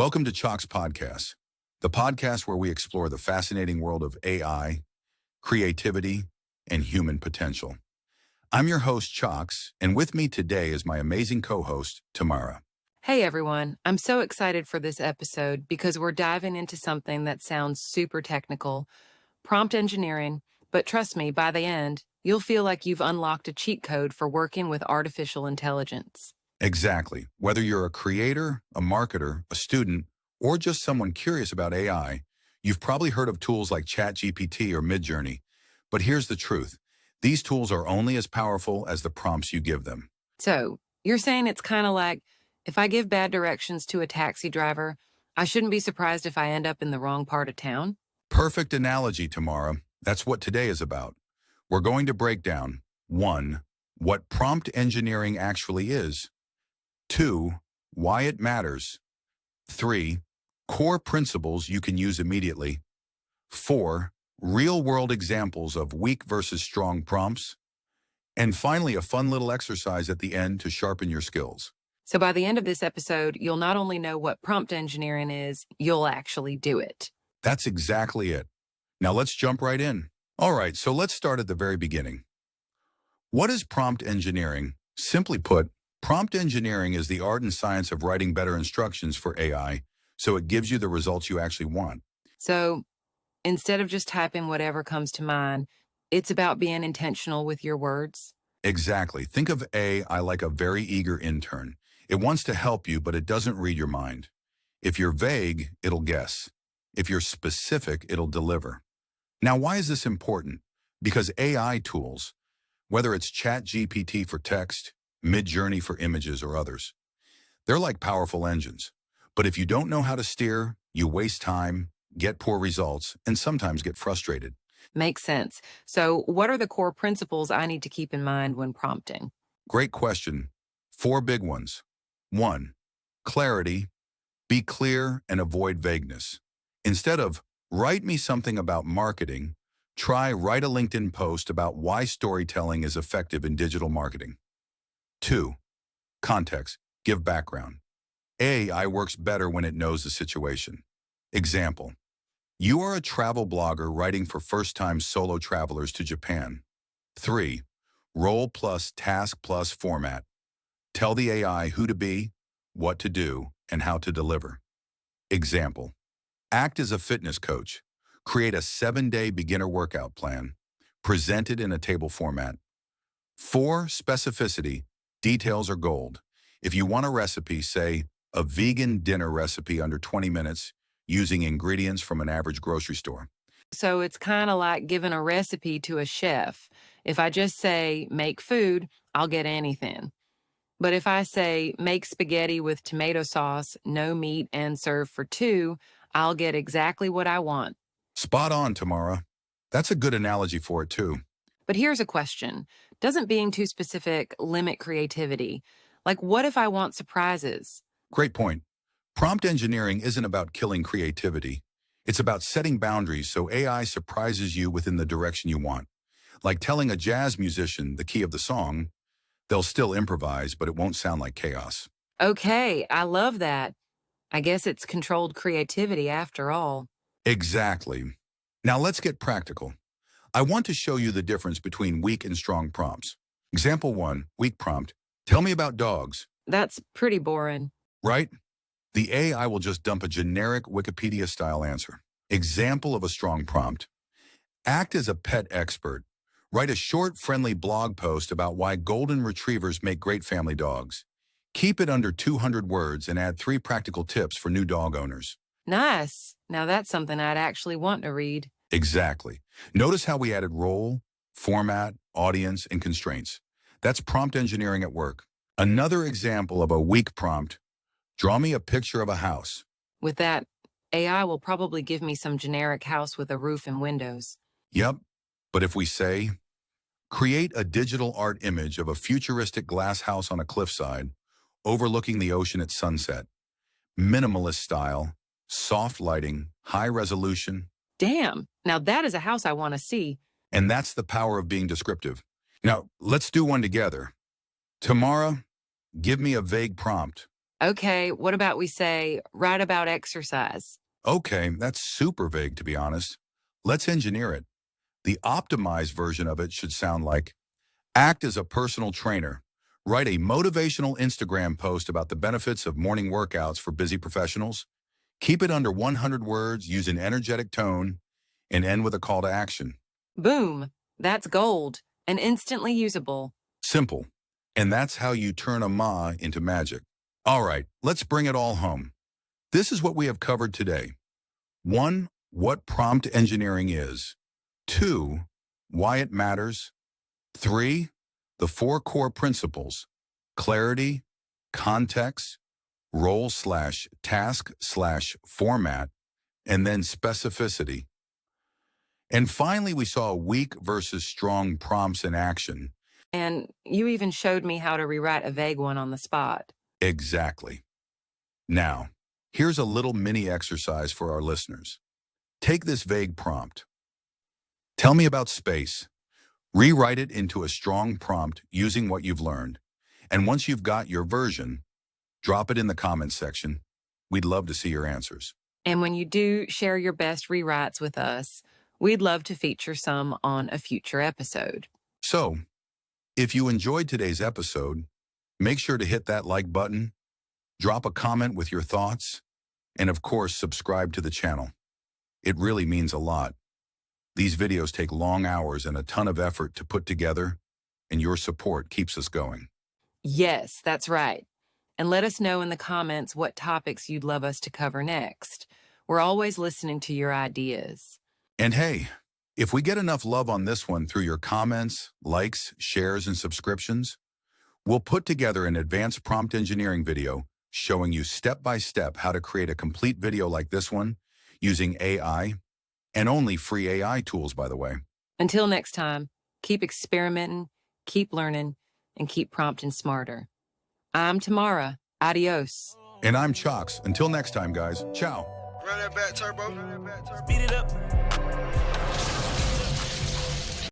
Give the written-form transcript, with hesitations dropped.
Welcome to Chocs Podcast, the podcast where we explore the fascinating world of AI, creativity, and human potential. I'm your host, Chocs, and with me today is my amazing co-host, Tamara. Hey everyone, I'm so excited for this episode because we're diving into something that sounds super technical, prompt engineering, but trust me, by the end, you'll feel like you've unlocked a cheat code for working with artificial intelligence. Exactly. Whether you're a creator, a marketer, a student, or just someone curious about AI, you've probably heard of tools like ChatGPT or MidJourney. But here's the truth. These tools are only as powerful as the prompts you give them. So, you're saying it's kind of like, if I give bad directions to a taxi driver, I shouldn't be surprised if I end up in the wrong part of town? Perfect analogy, Tamara. That's what today is about. We're going to break down 1. What prompt engineering actually is. 2. Why it matters. 3. Core principles you can use immediately. 4. Real-world examples of weak versus strong prompts. And finally, a fun little exercise at the end to sharpen your skills. So by the end of this episode, you'll not only know what prompt engineering is, you'll actually do it. That's exactly it. Now let's jump right in. All right, so let's start at the very beginning. What is prompt engineering? Simply put, prompt engineering is the art and science of writing better instructions for AI, so it gives you the results you actually want. So instead of just typing whatever comes to mind, it's about being intentional with your words. Exactly. Think of AI like a very eager intern. It wants to help you, but it doesn't read your mind. If you're vague, it'll guess. If you're specific, it'll deliver. Now, why is this important? Because AI tools, whether it's ChatGPT for text, MidJourney for images, or others, they're like powerful engines. But if you don't know how to steer, you waste time, get poor results, and sometimes get frustrated. Makes sense. So what are the core principles I need to keep in mind when prompting? Great question. 4 big ones. 1. Clarity. Be clear and avoid vagueness. Instead of, write me something about marketing, try write a LinkedIn post about why storytelling is effective in digital marketing. 2. Context. Give background. AI works better when it knows the situation. Example. You are a travel blogger writing for first-time solo travelers to Japan. 3. Role plus task plus format. Tell the AI who to be, what to do, and how to deliver. Example. Act as a fitness coach. Create a 7-day beginner workout plan. Present it in a table format. 4. Specificity. Details are gold. If you want a recipe, say, a vegan dinner recipe under 20 minutes using ingredients from an average grocery store. So it's kind of like giving a recipe to a chef. If I just say, make food, I'll get anything. But if I say, make spaghetti with tomato sauce, no meat, and serve for 2, I'll get exactly what I want. Spot on, Tamara. That's a good analogy for it, too. But here's a question. Doesn't being too specific limit creativity? Like, what if I want surprises? Great point. Prompt engineering isn't about killing creativity. It's about setting boundaries so AI surprises you within the direction you want. Like telling a jazz musician the key of the song, they'll still improvise, but it won't sound like chaos. Okay, I love that. I guess it's controlled creativity after all. Exactly. Now let's get practical. I want to show you the difference between weak and strong prompts. Example 1, weak prompt. Tell me about dogs. That's pretty boring. Right? The AI will just dump a generic Wikipedia-style answer. Example of a strong prompt. Act as a pet expert. Write a short, friendly blog post about why golden retrievers make great family dogs. Keep it under 200 words and add 3 practical tips for new dog owners. Nice. Now that's something I'd actually want to read. Exactly. Notice how we added role, format, audience, and constraints. That's prompt engineering at work. Another example of a weak prompt. Draw me a picture of a house. With that, AI will probably give me some generic house with a roof and windows. Yep. But if we say, create a digital art image of a futuristic glass house on a cliffside, overlooking the ocean at sunset, minimalist style, soft lighting, high resolution. Damn, now that is a house I want to see. And that's the power of being descriptive. Now, let's do one together. Tamara, give me a vague prompt. Okay, what about we say, write about exercise? Okay, that's super vague to be honest. Let's engineer it. The optimized version of it should sound like, act as a personal trainer. Write a motivational Instagram post about the benefits of morning workouts for busy professionals. Keep it under 100 words, use an energetic tone, and end with a call to action. Boom, that's gold and instantly usable. Simple. And that's how you turn a ma into magic. All right, let's bring it all home. This is what we have covered today. 1. What prompt engineering is. 2. Why it matters. 3. The 4 core principles. Clarity, context, role/task/format, and then specificity. And finally, we saw weak versus strong prompts in action. And you even showed me how to rewrite a vague one on the spot. Exactly. Now, here's a little mini exercise for our listeners. Take this vague prompt. Tell me about space. Rewrite it into a strong prompt using what you've learned. And once you've got your version, drop it in the comments section. We'd love to see your answers. And when you do share your best rewrites with us, we'd love to feature some on a future episode. So, if you enjoyed today's episode, make sure to hit that like button, drop a comment with your thoughts, and of course, subscribe to the channel. It really means a lot. These videos take long hours and a ton of effort to put together, and your support keeps us going. Yes, that's right. And let us know in the comments what topics you'd love us to cover next. We're always listening to your ideas. And hey, if we get enough love on this one through your comments, likes, shares, and subscriptions, we'll put together an advanced prompt engineering video showing you step-by-step how to create a complete video like this one using AI, and only free AI tools, by the way. Until next time, keep experimenting, keep learning, and keep prompting smarter. I'm Tamara. Adios. And I'm Chocs. Until next time, guys. Ciao. Run that back turbo. Speed it up.